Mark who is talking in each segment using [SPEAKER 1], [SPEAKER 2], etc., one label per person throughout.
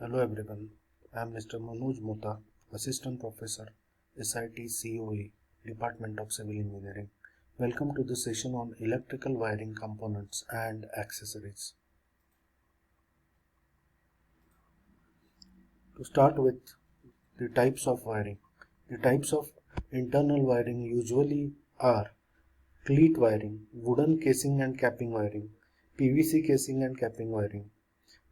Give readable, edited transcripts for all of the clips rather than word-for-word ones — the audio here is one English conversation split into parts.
[SPEAKER 1] Hello everyone, I am Mr. Manoj Mota, Assistant Professor, SIT COE, Department of Civil Engineering. Welcome to the session on electrical wiring components and accessories. To start with the types of wiring. The types of internal wiring usually are cleat wiring, wooden casing and capping wiring, PVC casing and capping wiring,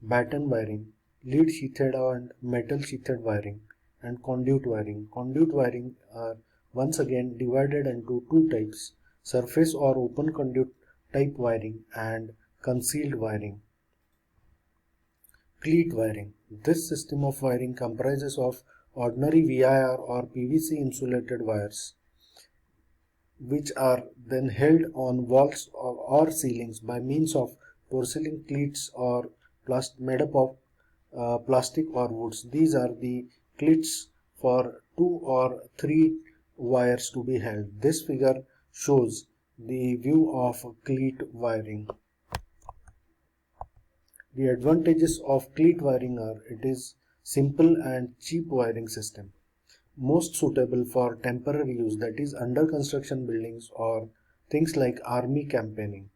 [SPEAKER 1] batten wiring, lead sheathed and metal sheathed wiring, and conduit wiring. Conduit wiring are once again divided into two types: surface or open conduit type wiring and concealed wiring. Cleat wiring. This system of wiring comprises of ordinary VIR or PVC insulated wires, which are then held on walls or ceilings by means of porcelain cleats or made up of plastic or woods. These are the cleats for 2 or 3 wires to be held. This figure shows the view of cleat wiring. The advantages of cleat wiring are: it is simple and cheap wiring system, most suitable for temporary use, that is under construction buildings or things like army campaigning.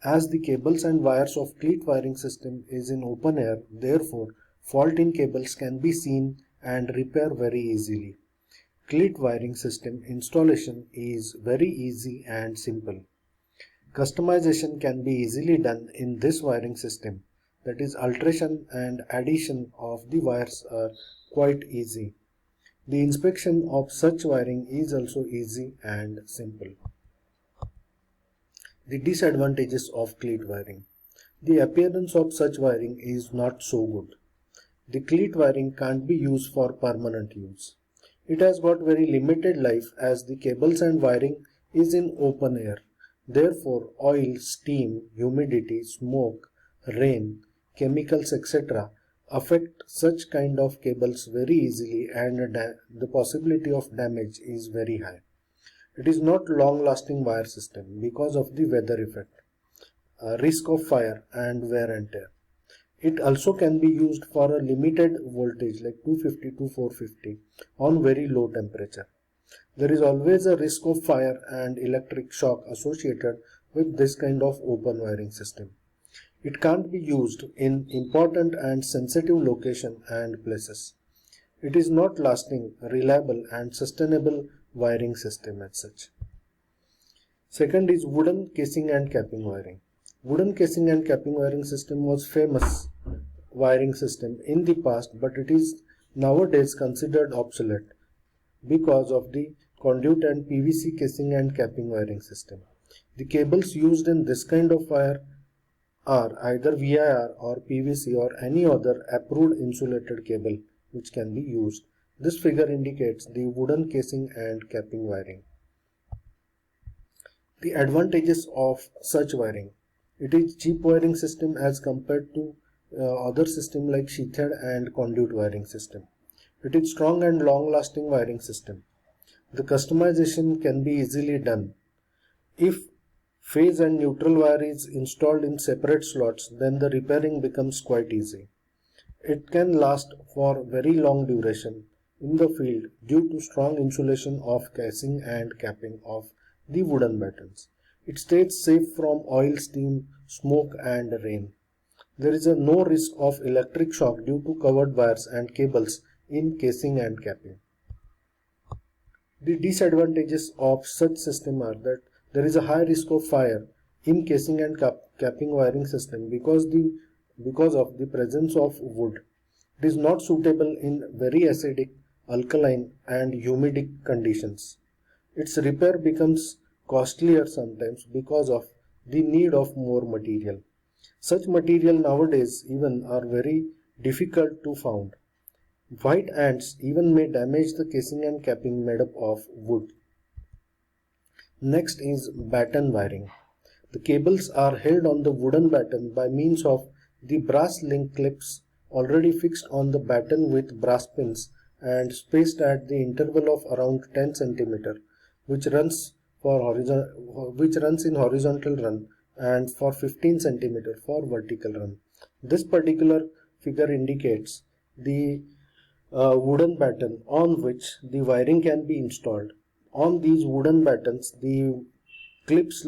[SPEAKER 1] As the cables and wires of cleat wiring system is in open air, therefore fault in cables can be seen and repair very easily. Cleat wiring system installation is very easy and simple. Customization can be easily done in this wiring system, that is alteration and addition of the wires are quite easy. The inspection of such wiring is also easy and simple. The disadvantages of cleat wiring. The appearance of such wiring is not so good. The cleat wiring can't be used for permanent use. It has got very limited life as the cables and wiring is in open air. Therefore, oil, steam, humidity, smoke, rain, chemicals, etc. affect such kind of cables very easily, and the possibility of damage is very high. It is not long-lasting wire system because of the weather effect, risk of fire and wear and tear. It also can be used for a limited voltage like 250 to 450 on very low temperature. There is always a risk of fire and electric shock associated with this kind of open wiring system. It can't be used in important and sensitive locations and places. It is not lasting, reliable and sustainable wiring system as such. Second is wooden casing and capping wiring. Wooden casing and capping wiring system was famous wiring system in the past, but it is nowadays considered obsolete because of the conduit and PVC casing and capping wiring system. The cables used in this kind of wire are either VIR or PVC or any other approved insulated cable which can be used. This figure indicates the wooden casing and capping wiring. The advantages of such wiring. It is cheap wiring system as compared to other system like sheathed and conduit wiring system. It is strong and long lasting wiring system. The customization can be easily done. If phase and neutral wire is installed in separate slots, then the repairing becomes quite easy. It can last for very long duration in the field due to strong insulation of casing and capping of the wooden battens. It stays safe from oil, steam, smoke and rain. There is no risk of electric shock due to covered wires and cables in casing and capping. The disadvantages of such system are that there is a high risk of fire in casing and capping wiring system because of the presence of wood. It is not suitable in very acidic, alkaline and humidic conditions. Its repair becomes costlier sometimes because of the need of more material. Such material nowadays even are very difficult to find. White ants even may damage the casing and capping made up of wood. Next is batten wiring. The cables are held on the wooden batten by means of the brass link clips already fixed on the batten with brass pins and spaced at the interval of around 10 cm, which runs in horizontal run and for 15 cm for vertical run. This particular figure indicates the wooden batten on which the wiring can be installed. On these wooden battens, the clips,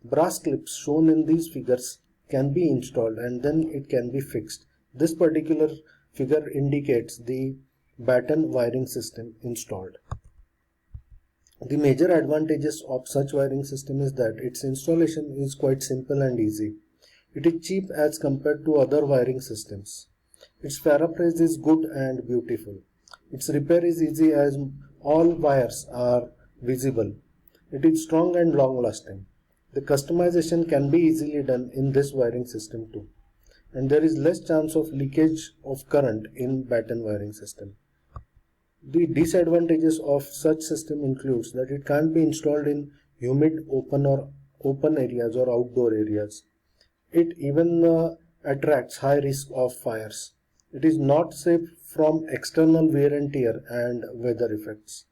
[SPEAKER 1] brass clips shown in these figures can be installed and then it can be fixed. This particular figure indicates the batten wiring system installed. The major advantages of such wiring system is that its installation is quite simple and easy. It is cheap as compared to other wiring systems. Its paraphrase is good and beautiful. Its repair is easy as all wires are visible. It is strong and long lasting. The customization can be easily done in this wiring system too. And there is less chance of leakage of current in batten wiring system. The disadvantages of such system includes that it can't be installed in humid open areas or outdoor areas. It even attracts high risk of fires. It is not safe from external wear and tear and weather effects.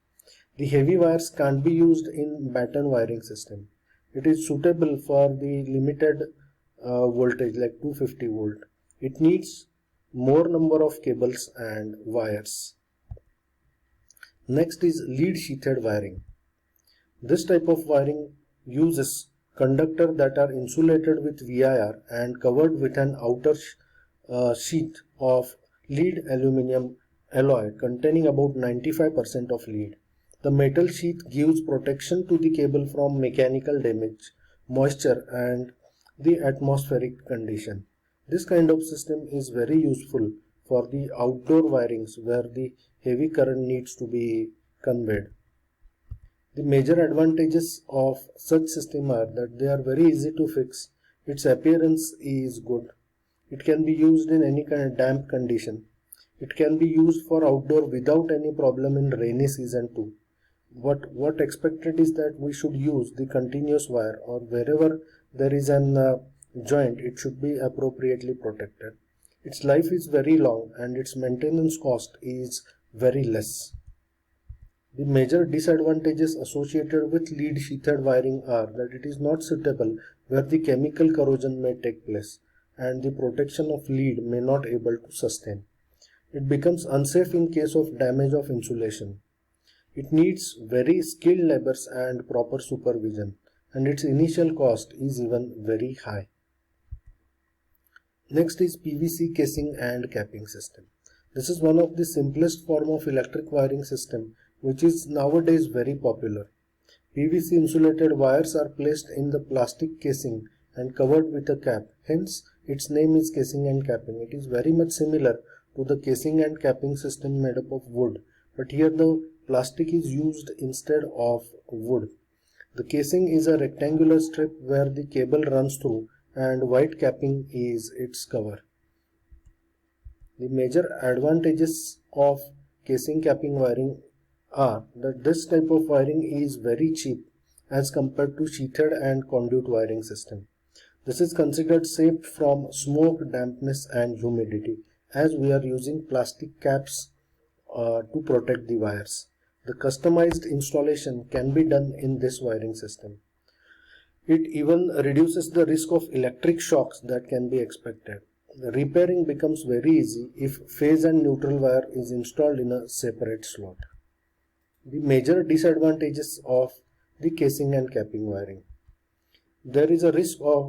[SPEAKER 1] The heavy wires can't be used in batten wiring system. It is suitable for the limited voltage like 250 volt. It needs more number of cables and wires. Next is lead sheathed wiring. This type of wiring uses conductors that are insulated with VIR and covered with an outer sheath of lead aluminum alloy containing about 95% of lead. The metal sheath gives protection to the cable from mechanical damage, moisture and the atmospheric condition. This kind of system is very useful for the outdoor wirings where the heavy current needs to be conveyed. The major advantages of such system are that they are very easy to fix. Its appearance is good. It can be used in any kind of damp condition. It can be used for outdoor without any problem in rainy season too. What expected is that we should use the continuous wire, or wherever there is an joint, it should be appropriately protected. Its life is very long and its maintenance cost is very less. The major disadvantages associated with lead sheathed wiring are that it is not suitable where the chemical corrosion may take place and the protection of lead may not able to sustain. It becomes unsafe in case of damage of insulation. It needs very skilled laborers and proper supervision, and its initial cost is even very high. Next is PVC casing and capping system. This is one of the simplest form of electric wiring system which is nowadays very popular. PVC insulated wires are placed in the plastic casing and covered with a cap. Hence, its name is casing and capping. It is very much similar to the casing and capping system made up of wood, but here the plastic is used instead of wood. The casing is a rectangular strip where the cable runs through and white capping is its cover. The major advantages of casing capping wiring are that this type of wiring is very cheap as compared to sheathed and conduit wiring system. This is considered safe from smoke, dampness and humidity as we are using plastic caps to protect the wires. The customized installation can be done in this wiring system. It even reduces the risk of electric shocks that can be expected. The repairing becomes very easy if phase and neutral wire is installed in a separate slot. The major disadvantages of the casing and capping wiring. There is a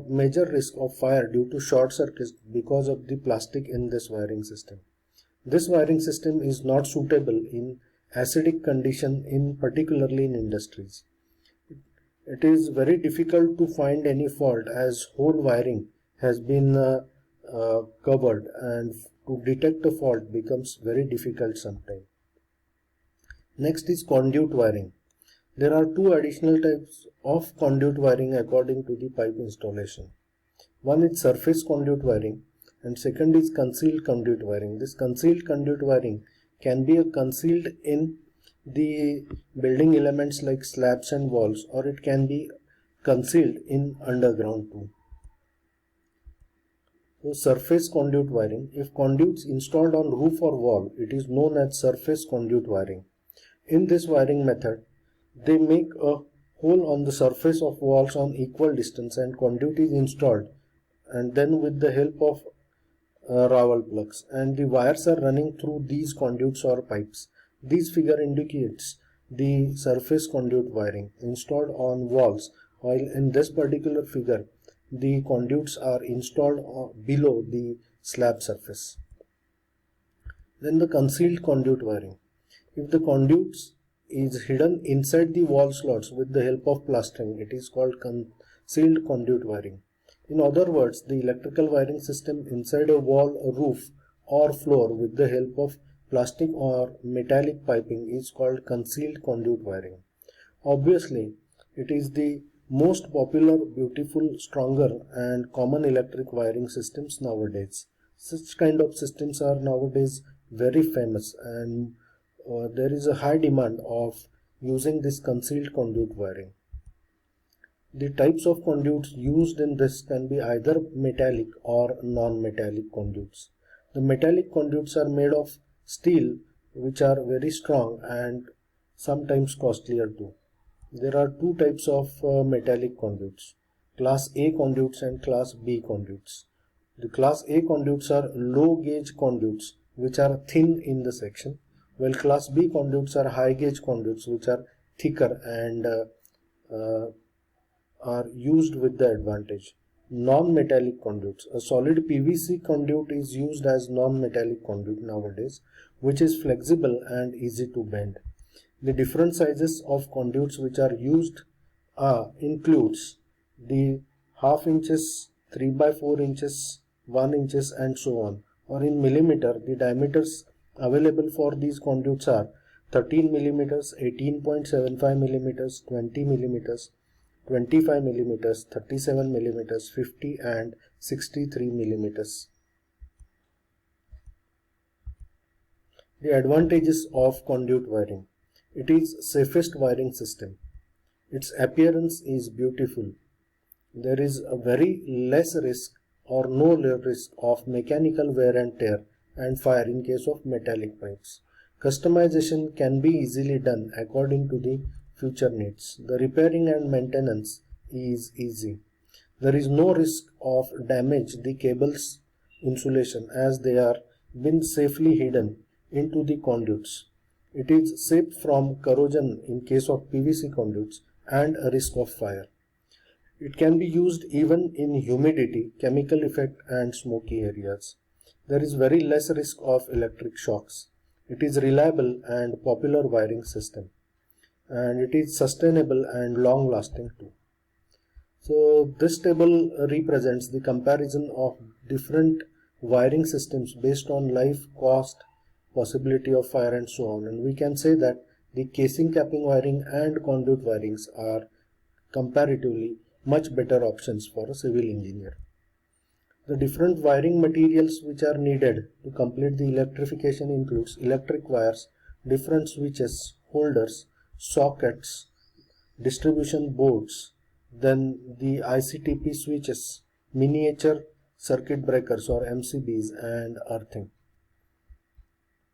[SPEAKER 1] major risk of fire due to short circuits because of the plastic in this wiring system. This wiring system is not suitable in acidic condition, particularly in industries. It is very difficult to find any fault as whole wiring has been covered, and to detect a fault becomes very difficult sometimes. Next is conduit wiring. There are two additional types of conduit wiring according to the pipe installation. One is surface conduit wiring and second is concealed conduit wiring. This concealed conduit wiring can be concealed in the building elements like slabs and walls, or it can be concealed in underground too. So surface conduit wiring. If conduits installed on roof or wall, it is known as surface conduit wiring. In this wiring method, they make a hole on the surface of walls on equal distance and conduit is installed, and then with the help of Raval plugs, and the wires are running through these conduits or pipes. This figure indicates the surface conduit wiring installed on walls, while in this particular figure the conduits are installed below the slab surface. Then the concealed conduit wiring. If the conduits is hidden inside the wall slots with the help of plastering, it is called concealed conduit wiring. In other words, the electrical wiring system inside a wall, roof or floor with the help of plastic or metallic piping is called concealed conduit wiring. Obviously, it is the most popular, beautiful, stronger and common electric wiring systems nowadays. Such kind of systems are nowadays very famous, and there is a high demand of using this concealed conduit wiring. The types of conduits used in this can be either metallic or non-metallic conduits. The metallic conduits are made of steel, which are very strong and sometimes costlier too. There are two types of metallic conduits, class A conduits and class B conduits. The class A conduits are low gauge conduits which are thin in the section, while class B conduits are high gauge conduits which are thicker and are used with the advantage. Non-metallic conduits. A solid PVC conduit is used as non-metallic conduit nowadays, which is flexible and easy to bend. The different sizes of conduits which are used includes the half inches, 3 by 4 inches, 1 inches and so on. Or in millimeter, the diameters available for these conduits are 13 millimeters, 18.75 millimeters, 20 millimeters, 25 millimeters, 37 millimeters, 50 and 63 millimeters. The advantages of conduit wiring. It is safest wiring system. Its appearance is beautiful. There is a very less risk or no risk of mechanical wear and tear and fire in case of metallic pipes. Customization can be easily done according to the future needs. The repairing and maintenance is easy. There is no risk of damage the cables insulation as they are been safely hidden into the conduits. It is safe from corrosion in case of PVC conduits and a risk of fire. It can be used even in humidity, chemical effect and smoky areas. There is very less risk of electric shocks. It is reliable and popular wiring system, and it is sustainable and long lasting too. So this table represents the comparison of different wiring systems based on life, cost, possibility of fire and so on, and we can say that the casing capping wiring and conduit wirings are comparatively much better options for a civil engineer. The different wiring materials which are needed to complete the electrification includes electric wires, different switches, holders, sockets, distribution boards, then the ICTP switches, miniature circuit breakers or MCBs and earthing.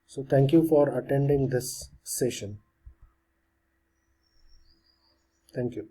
[SPEAKER 1] So thank you for attending this session. Thank you.